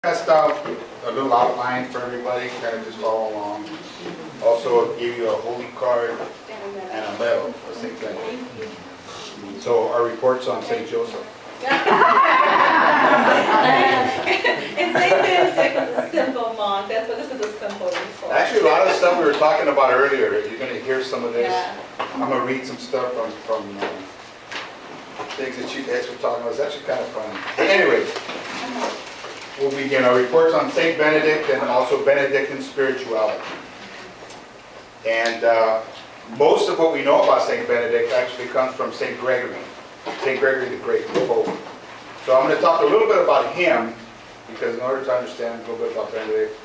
Passed out a little outline for everybody, kind of just follow along. Also gave you a holy card and a medal for St. Benedict. So our reports on St. Joseph. And St. Benedict was a simple monk. That's what this is, a simple report. Actually, a lot of the stuff we were talking about earlier, you're going to hear some of this. Yeah. I'm going to read some stuff from things that you guys were talking about. It's actually kind of funny. But anyways, we'll begin our reports on St. Benedict and also Benedictine spirituality. And most of what we know about St. Benedict actually comes from St. Gregory the Great, the Pope. So I'm going to talk a little bit about him, because in order to understand a little bit about Benedict,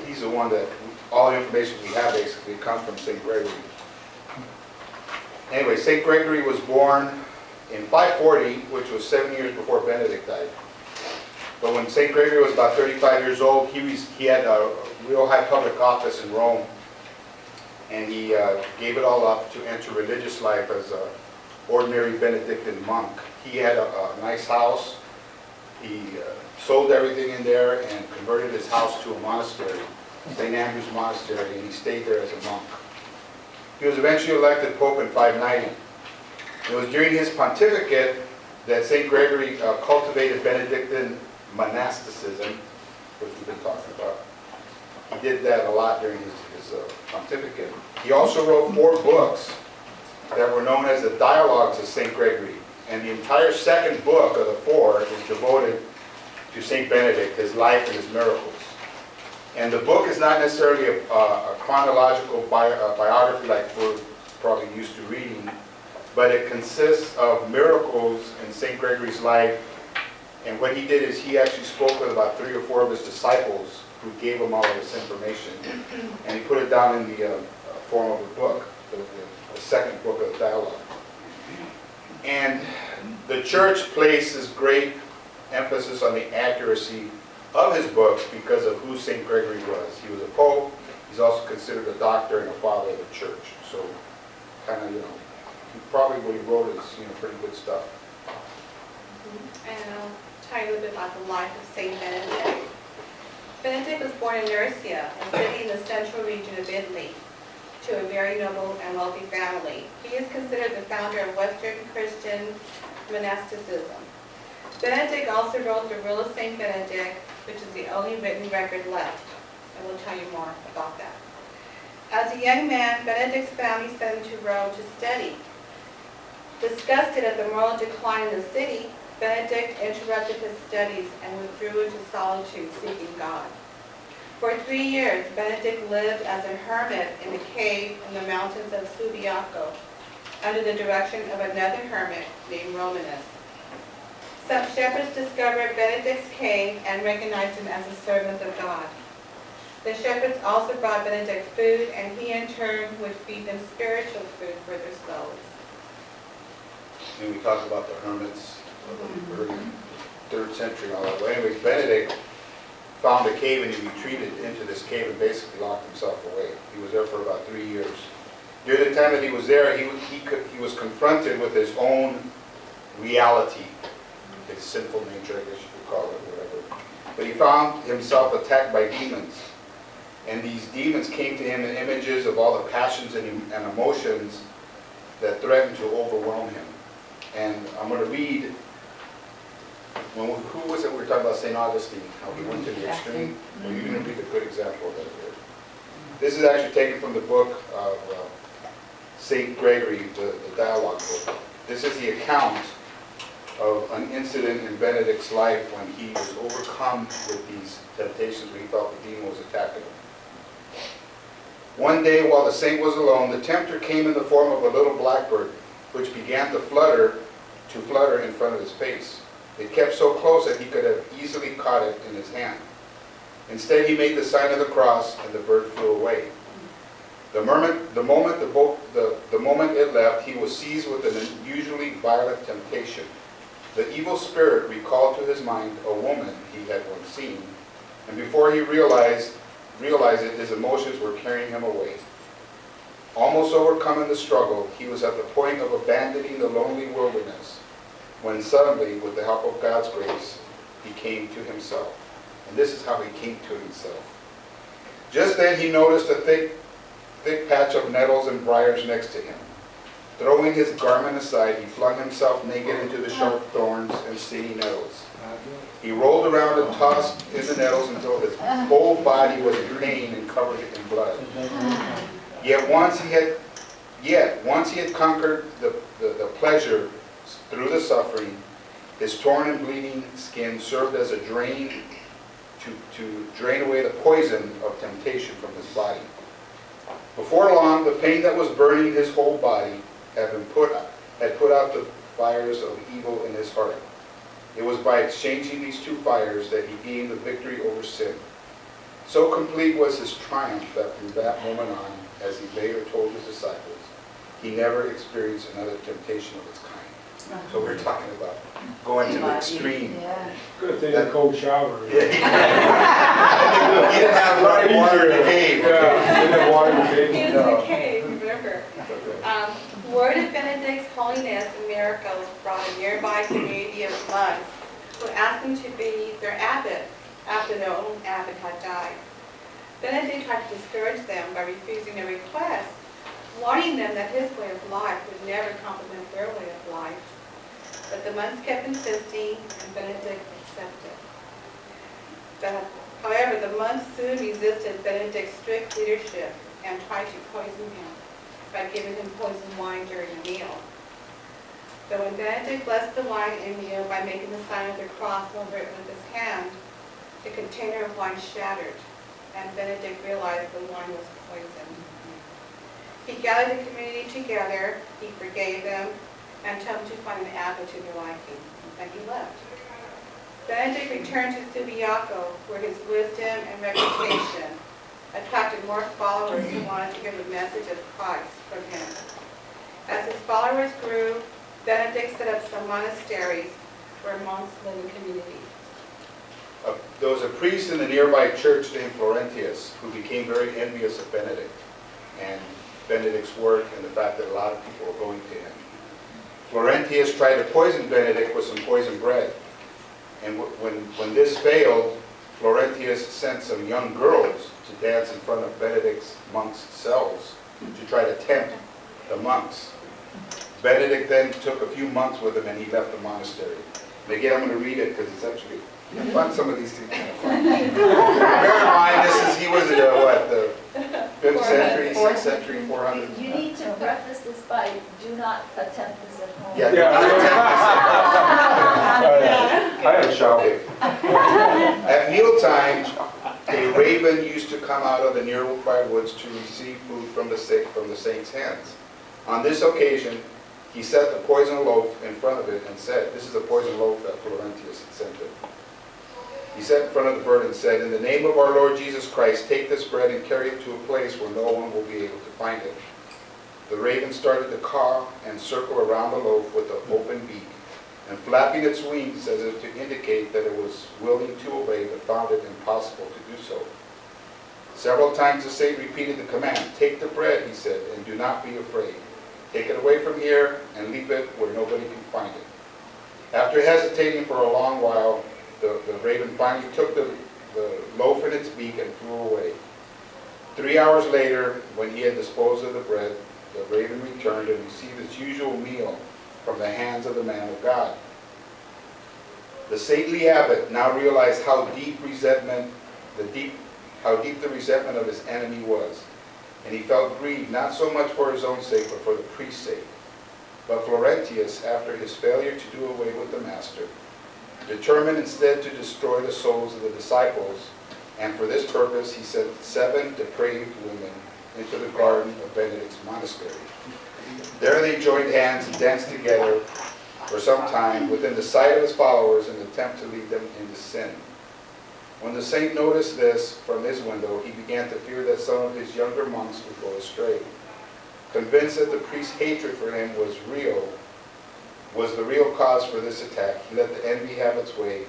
he's the one that all the information we have basically comes from St. Gregory. Anyway, St. Gregory was born in 540, which was 7 years before Benedict died. But when St. Gregory was about 35 years old, he had a real high public office in Rome. And he gave it all up to enter religious life as an ordinary Benedictine monk. He had a nice house. He sold everything in there and converted his house to a monastery, St. Andrew's Monastery, and he stayed there as a monk. He was eventually elected Pope in 590. It was during his pontificate that St. Gregory cultivated Benedictine monasticism, which we've been talking about. He did that a lot during his pontificate. He also wrote 4 books that were known as the Dialogues of St. Gregory. And the entire second book of the 4 is devoted to St. Benedict, his life and his miracles. And the book is not necessarily a chronological biography like we're probably used to reading, but it consists of miracles in St. Gregory's life. And what he did is he actually spoke with about 3 or 4 of his disciples who gave him all of this information. And he put it down in the form of a book, the second book of the dialogue. And the church places great emphasis on the accuracy of his books because of who St. Gregory was. He was a pope. He's also considered a doctor and a father of the church. So kind of, he probably what he wrote is, pretty good stuff. And I'll tell you a little bit about the life of St. Benedict. Benedict was born in Nursia, a city in the central region of Italy, to a very noble and wealthy family. He is considered the founder of Western Christian monasticism. Benedict also wrote the Rule of St. Benedict, which is the only written record left, and we'll tell you more about that. As a young man, Benedict's family sent him to Rome to study. Disgusted at the moral decline in the city, Benedict interrupted his studies and withdrew into solitude, seeking God. For 3 years, Benedict lived as a hermit in a cave in the mountains of Subiaco, under the direction of another hermit named Romanus. Some shepherds discovered Benedict's cave and recognized him as a servant of God. The shepherds also brought Benedict food, and he in turn would feed them spiritual food for their souls. And we talked about the hermits of the early 3rd century and all that. But anyways, Benedict found a cave and he retreated into this cave and basically locked himself away. He was there for about 3 years. During the time that he was there, he was confronted with his own reality, his sinful nature, I guess you could call it, whatever. But he found himself attacked by demons. And these demons came to him in images of all the passions and emotions that threatened to overwhelm him. And I'm going to read, who was it we were talking about? St. Augustine, how he went to the extreme. Well, you're going to read a good example of that here. This is actually taken from the book of St. Gregory, the dialogue book. This is the account of an incident in Benedict's life when he was overcome with these temptations when he felt the demon was attacking him. One day while the saint was alone, the tempter came in the form of a little blackbird, which began to flutter in front of his face. It kept so close that he could have easily caught it in his hand. Instead, he made the sign of the cross, and the bird flew away. The moment it left, he was seized with an unusually violent temptation. The evil spirit recalled to his mind a woman he had once seen, and before he realized it, his emotions were carrying him away. Almost overcome in the struggle, he was at the point of abandoning the lonely wilderness, when suddenly, with the help of God's grace, he came to himself. And this is how he came to himself. Just then he noticed a thick patch of nettles and briars next to him. Throwing his garment aside, he flung himself naked into the sharp thorns and stinging nettles. He rolled around and tossed in the nettles until his whole body was in pain and covered in blood. Yet once he had conquered the pleasure through the suffering, his torn and bleeding skin served as a drain to drain away the poison of temptation from his body. Before long, the pain that was burning his whole body had put out the fires of evil in his heart. It was by exchanging these two fires that he gained the victory over sin. So complete was his triumph that from that moment on, as he later told his disciples, he never experienced another temptation of its kind. So we're talking about going to the extreme. Yeah. Good thing a cold shower. He didn't have running water in the cave. Yeah, didn't have water in the cave. He was in a cave, remember? Word of Benedict's holiness and miracles brought a nearby community of monks who asked him to be their abbot after their own abbot had died. Benedict tried to discourage them by refusing their request, warning them that his way of life would never complement their way of life. But the monks kept insisting, and Benedict accepted. However, the monks soon resisted Benedict's strict leadership and tried to poison him by giving him poisoned wine during a meal. But when Benedict blessed the wine and meal by making the sign of the cross over it with his hand, the container of wine shattered, and Benedict realized the wine was poisoned. He gathered the community together, he forgave them, and told them to find an abbot to their liking, and he left. Benedict returned to Subiaco, where his wisdom and reputation attracted more followers who wanted to hear the message of Christ from him. As his followers grew, Benedict set up some monasteries where monks lived in community. There was a priest in the nearby church named Florentius who became very envious of Benedict and Benedict's work and the fact that a lot of people were going to him. Florentius tried to poison Benedict with some poisoned bread. And when this failed, Florentius sent some young girls to dance in front of Benedict's monks' cells to try to tempt the monks. Benedict then took a few months with him and he left the monastery. And again, I'm going to read it because it's actually fun. Some of these things kind of fun. Bear in mind, he was in the 5th century, 6th century, 400. You need to preface this by, do not attempt this at home. Yeah, Yeah. I had a shower. Okay. At mealtime, a raven used to come out of the nearby woods to receive food from the saint's hands. On this occasion, he set the poisoned loaf in front of it and said, this is a poisoned loaf that Florentius had sent him. He sat in front of the bird and said, in the name of our Lord Jesus Christ, take this bread and carry it to a place where no one will be able to find it. The raven started to caw and circle around the loaf with an open beak, and flapping its wings as if to indicate that it was willing to obey, but found it impossible to do so. Several times the saint repeated the command, take the bread, he said, and do not be afraid. Take it away from here and leave it where nobody can find it. After hesitating for a long while, the raven finally took the loaf in its beak and flew away. 3 hours later, when he had disposed of the bread, the raven returned and received its usual meal from the hands of the man of God. The saintly abbot now realized how deep the resentment of his enemy was, and he felt grieved not so much for his own sake, but for the priest's sake. But Florentius, after his failure to do away with the master, determined instead to destroy the souls of the disciples, and for this purpose he sent 7 depraved women into the garden of Benedict's monastery. There they joined hands and danced together for some time within the sight of his followers in an attempt to lead them into sin. When the saint noticed this from his window, he began to fear that some of his younger monks would go astray. Convinced that the priest's hatred for him was the real cause for this attack, he let the envy have its way.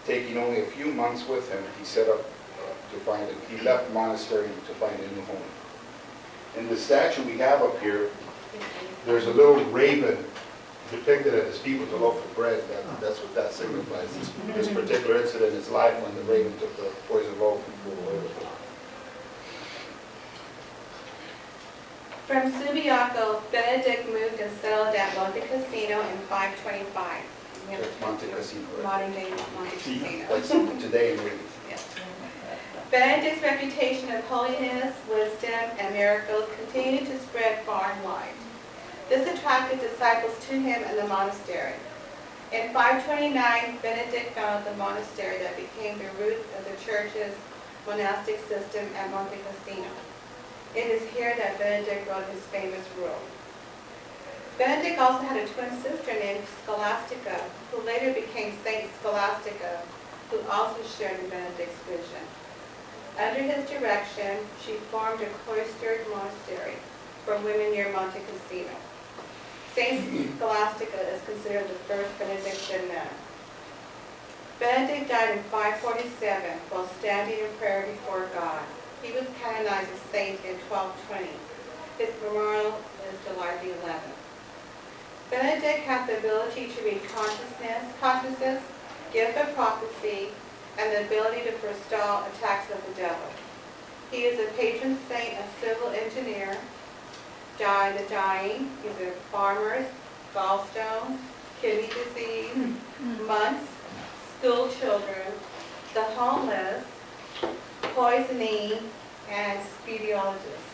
Taking only a few monks with him, he left the monastery to find a new home. In the statue we have up here, there's a little raven depicted as steep with the loaf of bread. That's what that signifies. This particular incident is live when the raven took the poisoned loaf and flew away with it. From Subiaco, Benedict moved and settled at Monte Cassino in 525. That's Monte Cassino, right? Modern day Monte Cassino. That's today in Italy. Yes. Benedict's reputation of holiness, wisdom, and miracles continued to spread far and wide. This attracted disciples to him in the monastery. In 529, Benedict founded the monastery that became the roots of the church's monastic system at Monte Cassino. It is here that Benedict wrote his famous rule. Benedict also had a twin sister named Scholastica, who later became Saint Scholastica, who also shared in Benedict's vision. Under his direction, she formed a cloistered monastery for women near Monte Cassino. Saint Scholastica is considered the first Benedictine nun. Benedict died in 547 while standing in prayer before God. He was canonized as saint in 1220. His memorial is July the 11th. Benedict had the ability to read consciousness, gift of prophecy, and the ability to forestall attacks of the devil. He is a patron saint of civil engineer, the dying, he's a farmers, gallstones, kidney disease, monks, school children, the homeless, poisoning, and speleologists.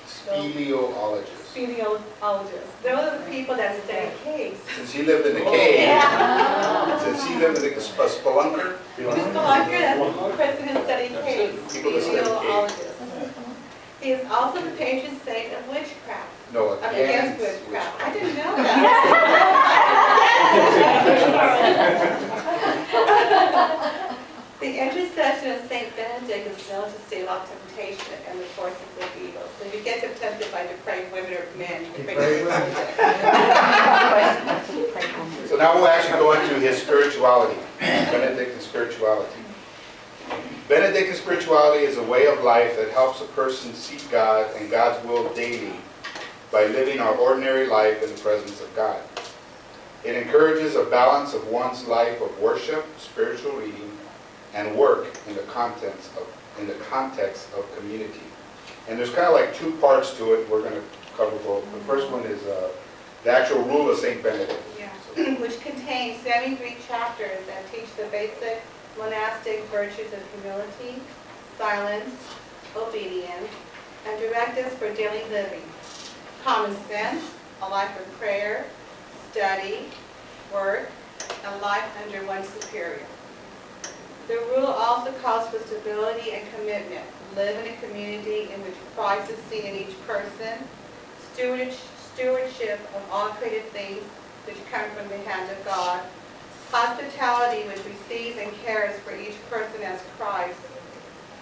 Speleologist. Speleologists. Those are the people that study caves. Since he lived in a cave, Yeah. since he lived in a spelunker, Spelunker, that's the person who studied caves. People that study caves. Speleologist. He is also the patron saint of witchcraft. no, Against against witchcraft. I didn't know that. The intercession of Saint Benedict is known to stave off temptation and the forces of evil. So if you get tempted by depraved women or men, you can pray for Benedict. So now we'll actually go into his spirituality, Benedictine spirituality. Benedictine spirituality is a way of life that helps a person seek God and God's will daily by living our ordinary life in the presence of God. It encourages a balance of one's life of worship, spiritual reading, and work in the context of community. And there's kind of like two parts to it. We're going to cover both. The first one is the actual rule of Saint Benedict. Yeah. Which contains 73 chapters that teach the basic monastic virtues of humility, silence, obedience, and directives for daily living. Common sense, a life of prayer, study, work, and life under one's superior. The rule also calls for stability and commitment. Live in a community in which Christ is seen in each person. Stewardship of all created things which come from the hand of God. Hospitality which receives and cares for each person as Christ.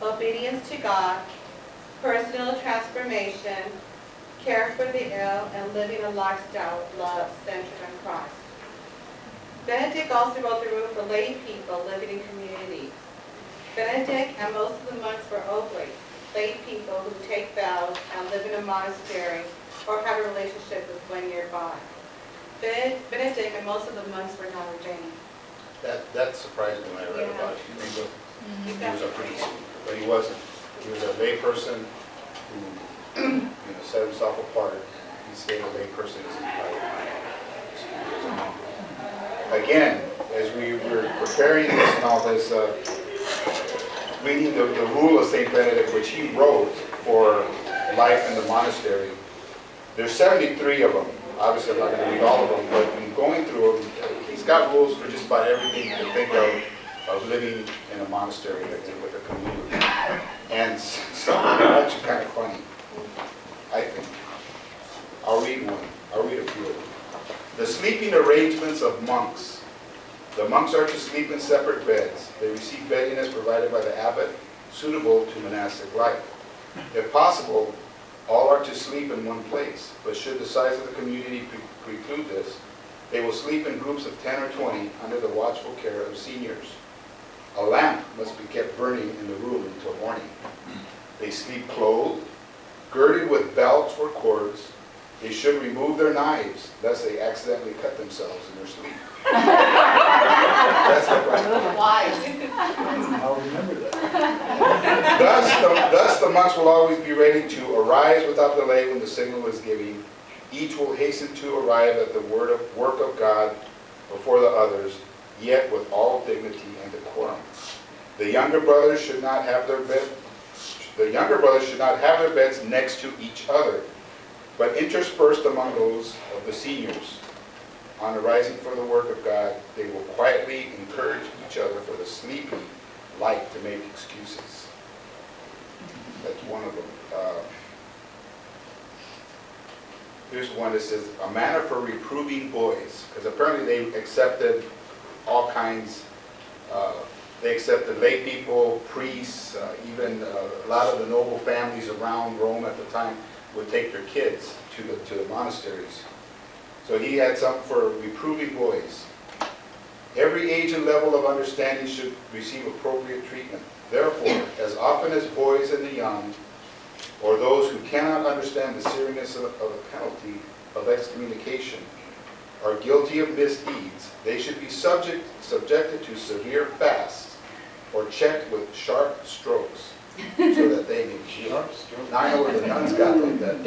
Obedience to God. Personal transformation. Care for the ill, and living a lifestyle of love centered on Christ. Benedict also wrote the rule for lay people living in community. Benedict and most of the monks were oblates, lay people who take vows and live in a monastery or have a relationship with one nearby. Benedict and most of the monks were not ordained. That surprised me when I read Yeah. about it. He was a priest, Yeah. but he wasn't. He was a lay person who set himself apart. He stayed a lay person his entire life. Again, as we were preparing this and all this, reading the rule of St. Benedict, which he wrote for life in the monastery, there's 73 of them. Obviously, I'm not going to read all of them, but in going through them, he's got rules for just about everything you can think of living in a monastery with a community. And so they're actually kind of funny, I think. I'll read one. I'll read a few of them. The sleeping arrangements of monks. The monks are to sleep in separate beds. They receive beddiness provided by the abbot, suitable to monastic life. If possible, all are to sleep in one place, but should the size of the community preclude this, they will sleep in groups of 10 or 20 under the watchful care of seniors. A lamp must be kept burning in the room until morning. They sleep clothed, girded with belts or cords, They should remove their knives, lest they accidentally cut themselves in their sleep. That's the plan. I'll remember that. Thus the monks will always be ready to arise without delay when the signal is given. Each will hasten to arrive at the work of God before the others, yet with all dignity and decorum. The younger brothers should not have their beds next to each other, but interspersed among those of the seniors. On arising for the work of God, they will quietly encourage each other for the sleepy like to make excuses. That's one of them. Here's one that says, a manner for reproving boys, because apparently they accepted all kinds. They accepted lay people, priests, even a lot of the noble families around Rome at the time would take their kids to the monasteries. So he had something for reproving boys. Every age and level of understanding should receive appropriate treatment. Therefore, as often as boys and the young, or those who cannot understand the seriousness of the penalty of excommunication, are guilty of misdeeds, they should be subjected to severe fasts or checked with sharp strokes so that they may heal. Now I know where the nuns got like that.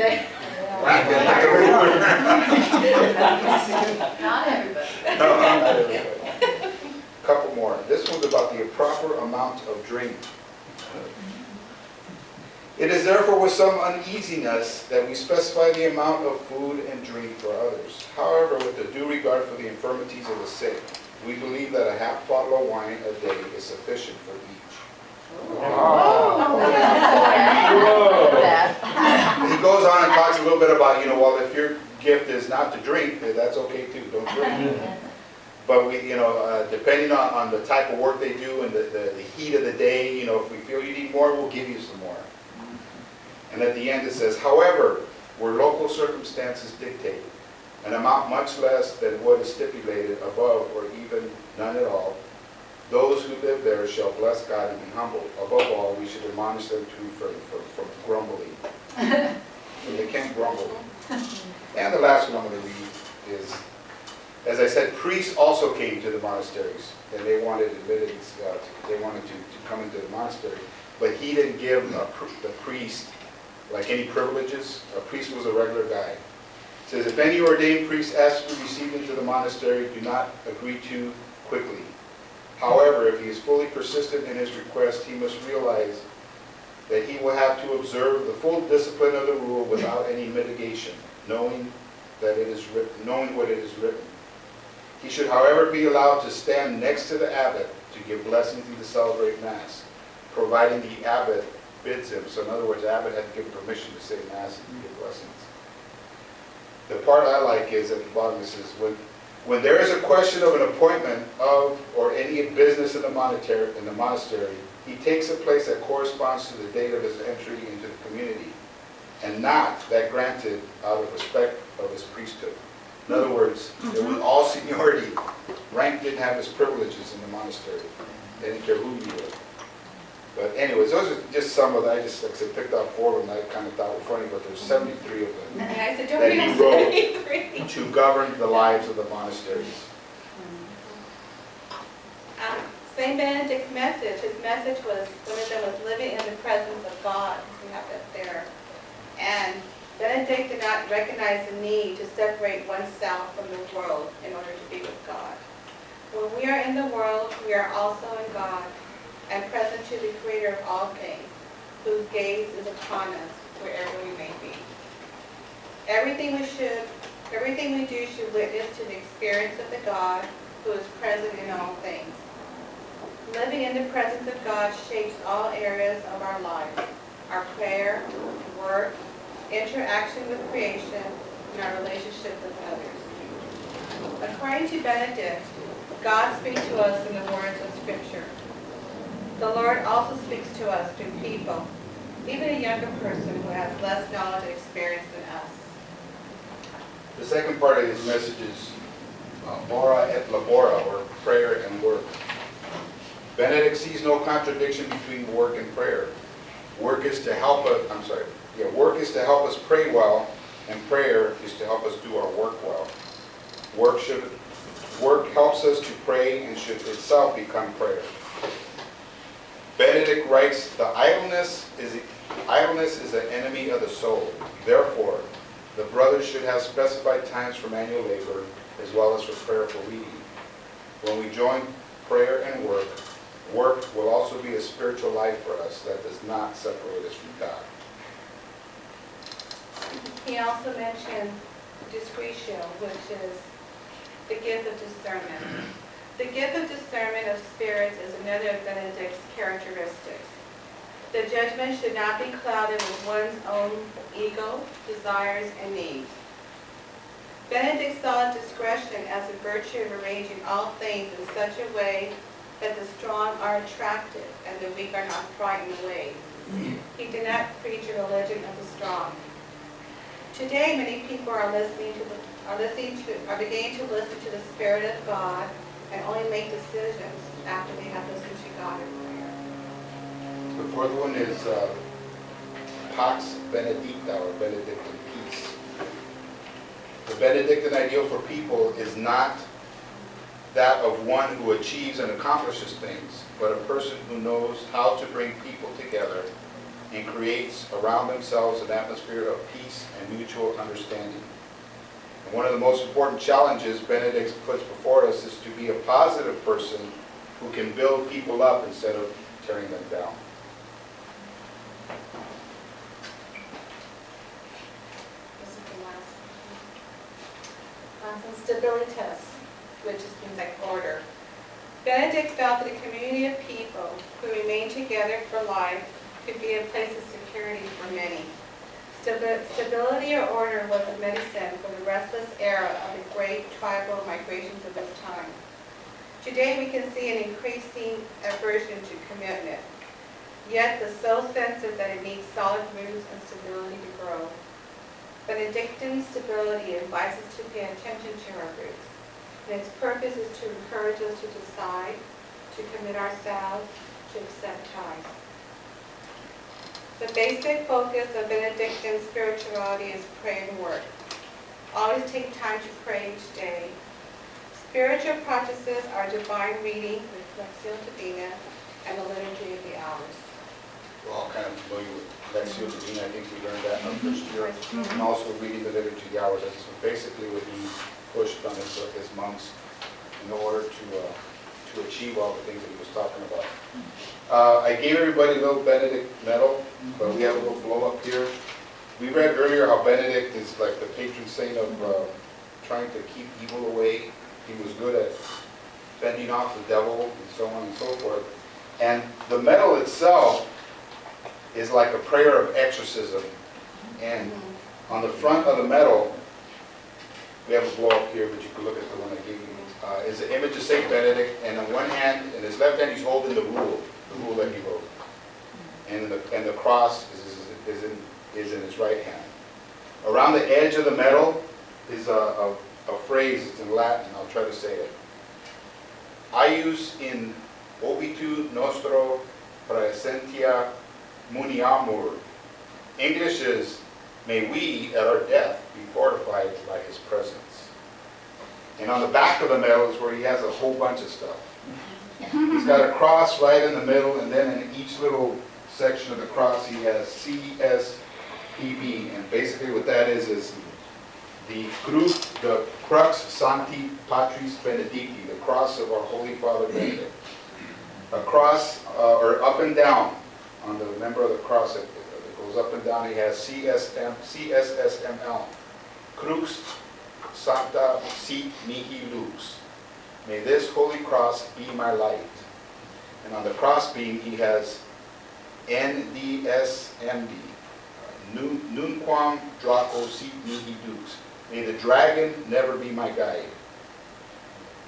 Not everybody. No, not everybody. Couple more. This one's about the proper amount of drink. It is therefore with some uneasiness that we specify the amount of food and drink for others. However, with the due regard for the infirmities of the sick, we believe that a half bottle of wine a day is sufficient for each. He goes on and talks a little bit about, well, if your gift is not to drink, that's okay too, don't drink. But we, depending on the type of work they do and the heat of the day, if we feel you need more, we'll give you some more. And at the end it says, however, where local circumstances dictate, an amount much less than what is stipulated above or even none at all, those who live there shall bless God and be humble. Above all, we should admonish them to refrain from grumbling. So they can't grumble. And the last one I'm going to read is, as I said, priests also came to the monasteries, and they wanted admittance, they wanted to come into the monastery. But he didn't give the priest like any privileges. A priest was a regular guy. It says, if any ordained priest asks to be received into the monastery, do not agree too quickly. However, if he is fully persistent in his request, he must realize that he will have to observe the full discipline of the rule without any mitigation, knowing what it is written. He should, however, be allowed to stand next to the abbot to give blessings and to celebrate Mass, providing the abbot bids him. So in other words, the abbot had to give him permission to say Mass and give blessings. The part I like is at the bottom, it says, when there is a question of an appointment of or any business in the monastery, he takes a place that corresponds to the date of his entry into the community, and not that granted out of respect of his priesthood. In other words, it was all seniority. Rank didn't have his privileges in the monastery. They didn't care who you were. But anyways, those are just some of that. I just, like I said, picked out 4 of them that I kind of thought were funny, but there's 73 of them And I said, don't that read he them wrote 73. to govern the lives of the monasteries. St. Benedict's message, his message was, one of them was living in the presence of God. We have that there. And Benedict did not recognize the need to separate oneself from the world in order to be with God. When we are in the world, we are also in God, and present to the Creator of all things, whose gaze is upon us wherever we may be. Everything we do should witness to the experience of the God who is present in all things. Living in the presence of God shapes all areas of our lives: our prayer, work, interaction with creation, and our relationship with others. According to Benedict, God speaks to us in the words of Scripture. The Lord also speaks to us through people, even a younger person who has less knowledge and experience than us. The second part of his message is ora et labora, or prayer and work. Benedict sees no contradiction between work and prayer. Work is to help us pray well and prayer is to help us do our work well. Work helps us to pray and should itself become prayer. Benedict writes, idleness is an enemy of the soul. Therefore, the brothers should have specified times for manual labor as well as for prayerful reading. When we join prayer and work will also be a spiritual life for us that does not separate us from God. He also mentioned discretio, which is the gift of discernment. The gift of discernment of spirits is another of Benedict's characteristics. The judgment should not be clouded with one's own ego, desires, and needs. Benedict saw discretion as a virtue of arranging all things in such a way that the strong are attracted and the weak are not frightened away. He did not preach a religion of the strong. Today, many people are beginning to listen to the Spirit of God and only make decisions after they have listened to God in prayer. The fourth one is Pax Benedicta, or Benedictine peace. The Benedictine ideal for people is not that of one who achieves and accomplishes things, but a person who knows how to bring people together and creates around themselves an atmosphere of peace and mutual understanding. And one of the most important challenges Benedict puts before us is to be a positive person who can build people up instead of tearing them down. This is the last one. Stabilitas, which means like order. Benedict felt that a community of people who remain together for life could be a place of security for many. Stability or order was a medicine for the restless era of the great tribal migrations of this time. Today we can see an increasing aversion to commitment, yet the soul senses that it needs solid roots and stability to grow. Benedictine stability invites us to pay attention to our roots, and its purpose is to encourage us to decide, to commit ourselves, to accept ties. The basic focus of Benedictine spirituality is prayer and work. Always take time to pray each day. Spiritual practices are divine reading with Lectio Divina and the Liturgy of the Hours. We're all kind of familiar with Lectio Divina. I think we learned that in our first year. And also reading the Liturgy of the Hours. That's basically what he pushed on his monks in order to achieve all the things that he was talking about. I gave everybody a little Benedict medal, but we have a little blow up here. We read earlier how Benedict is like the patron saint of trying to keep evil away. He was good at fending off the devil and so on and so forth. And the medal itself is like a prayer of exorcism. And on the front of the medal, we have a blow up here, but you can look at the one I gave you. Is an image of Saint Benedict, and on one hand, in his left hand, he's holding the rule that he wrote, and the cross is in his right hand. Around the edge of the medal is a phrase. It's in Latin. I'll try to say it. Aius in obitu nostro praesentia muniamur. English is, may we at our death be fortified by his presence. And on the back of the medal is where he has a whole bunch of stuff. He's got a cross right in the middle, and then in each little section of the cross he has CSPB. And basically what that is the Crux Sancti Patris Benedicti, the cross of our Holy Father Benedict. A cross, or up and down, on the member of the cross that goes up and down, he has CSSML. Crux Sancta Sit Mihi Lux. May this holy cross be my light. And on the cross beam he has NDSMD. Nunquam Draco Sit Mihi Dux. May the dragon never be my guide.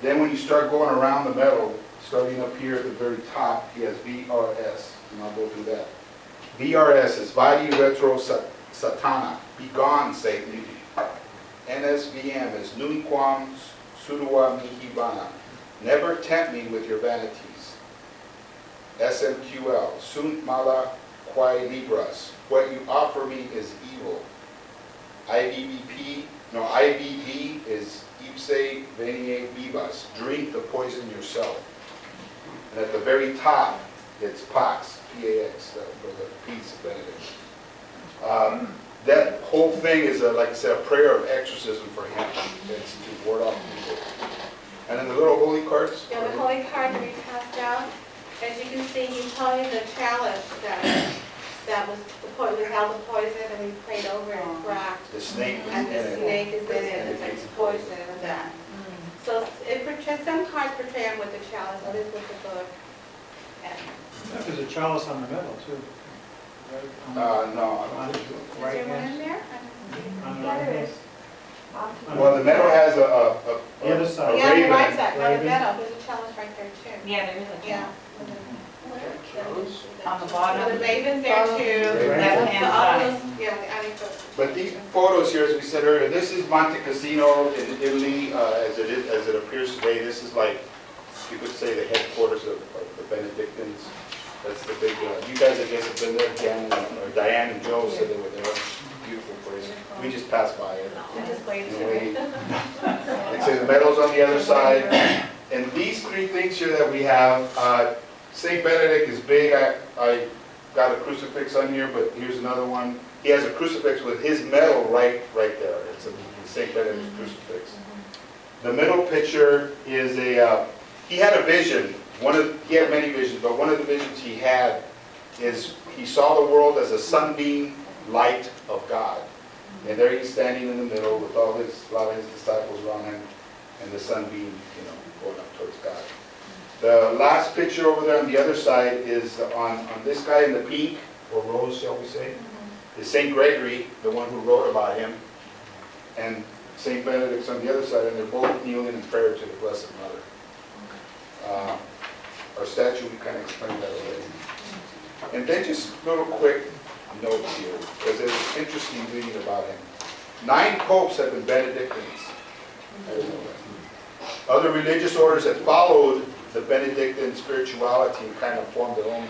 Then when you start going around the medal, starting up here at the very top, he has VRS. And I'll go through that. VRS is Vadi Retro Satana. Be gone, Satan. NSVM is Nunquam Sudua Mihibana. Never tempt me with your vanities. SMQL, Sunt mala quae libras. What you offer me is evil. IVV is Ipse Veniae Vivas, drink the poison yourself. And at the very top, it's Pax, P-A-X, for the peace of Benedict. That whole thing is, like I said, a prayer of exorcism for him. It's to ward off evil. And then the little holy cards. Yeah, the holy card that we passed out, as you can see, he's holding the chalice that was without the poison, and we prayed over it and cracked. The snake is in And the it. snake is in it, it's like poison and that. So it portrays, some cards portray him with the chalice, others with the book. And There's a chalice on the metal too. Right No. on the is right there one hand. in there? I don't see. On the Yeah, right there hand. is. Well, the metal has The other a side. Yeah, on the raven. right side, by the Raven. metal, there's a chalice right there too. Yeah, there is a Yeah. on the So bottom. the raven's there too. Raven. Left-hand So all side. those, yeah, the anecdotes. But these photos here, as we said earlier, this is Monte Cassino in Italy, as it appears today. This is like, you could say, the headquarters of the Benedictines. That's the big, you guys, I guess, have been there, Diane and Joe said they were there. Beautiful place. We just passed by it. I just waited You to know, read. Like I say, the medal's on the other side. And these three things here that we have, St. Benedict is big. I got a crucifix on here, but here's another one. He has a crucifix with his medal right there. It's a St. Benedict crucifix. The middle picture is he had a vision. He had many visions, but one of the visions he had is he saw the world as a sunbeam light of God. And there he's standing in the middle with a lot of his disciples around him, and the sunbeam, going up towards God. The last picture over there on the other side is on this guy in the pink, or rose, shall we say, is St. Gregory, the one who wrote about him, and St. Benedict's on the other side, and they're both kneeling in prayer to the Blessed Mother. Our statue, we kind of explained that already. And then just little quick notes here, because it's interesting reading about him. 9 popes have been Benedictines. I didn't know that. Other religious orders that followed the Benedictine spirituality and kind of formed their own